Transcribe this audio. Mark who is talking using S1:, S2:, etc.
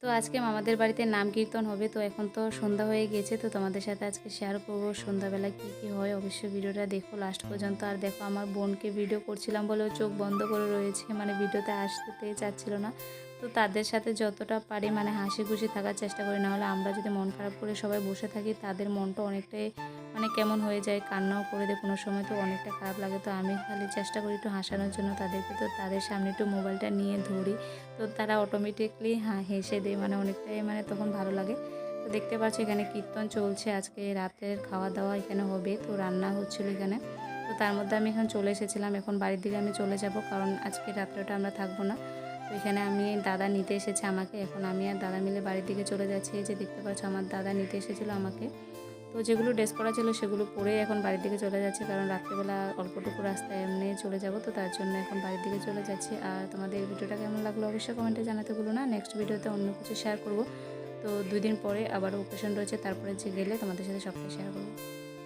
S1: তো আজকে মামাদের বাড়িতে নাম কীর্তন হবে। তো এখন তো সন্ধ্যা হয়ে গেছে, তো তোমাদের সাথে আজকে শেয়ার করব সন্ধ্যাবেলা কি হয়। অবশ্যই ভিডিওটা দেখো লাস্ট পর্যন্ত। আর দেখো আমার বোনকে ভিডিও করছিলাম বলে ও চোখ বন্ধ করে রয়েছে, মানে ভিডিওতে আসতে চাচ্ছিল না। তো তাদের সাথে যতটা পারি মানে হাসি খুশি থাকার চেষ্টা করি, নাহলে আমরা যদি মন খারাপ করে সবাই বসে থাকি তাদের মনটা অনেকটাই মানে কেমন হয়ে যায়, কান্নাও করে দেয় কোনো সময়, তো অনেকটা খারাপ লাগে। তো আমি খালি চেষ্টা করি একটু হাসানোর জন্য তাদেরকে, তো তাদের সামনে একটু মোবাইলটা নিয়ে ধরি, তো তারা অটোমেটিকলি হেসে দেয়, মানে অনেকটাই মানে তখন ভালো লাগে। তো দেখতে পাচ্ছ এখানে কীর্তন চলছে, আজকে রাতের খাওয়া দাওয়া এখানে হবে, তো রান্না হচ্ছিল এখানে। তো তার মধ্যে আমি এখন চলে এসেছিলাম, এখন বাড়ির দিকে আমি চলে যাব, কারণ আজকে রাত্রেটা আমরা থাকবো না। তো এখানে আমি দাদা নিতে এসেছে আমাকে, এখন আমি আর দাদা মিলে বাড়ির দিকে চলে যাচ্ছি। এই যে দেখতে পাচ্ছ আমার দাদা নিতে এসেছিলো আমাকে, তো যেগুলো ড্রেস পরা ছিল সেগুলো পরে এখন বাড়ির দিকে চলে যাচ্ছে, কারণ রাত্রিবেলা অল্পটুকু রাস্তায় এমনি চলে যাব, তো তার জন্য এখন বাড়ির দিকে চলে যাচ্ছি। আর তোমাদের এই ভিডিওটা কেমন লাগলো অবশ্যই কমেন্টে জানাতে ভুলো না। নেক্সট ভিডিওতে অন্য কিছু শেয়ার করব। তো 2 দিন পরে আবার ওকেশন রয়েছে, তারপরে যে গেলে তোমাদের সাথে সবটাই শেয়ার করবো।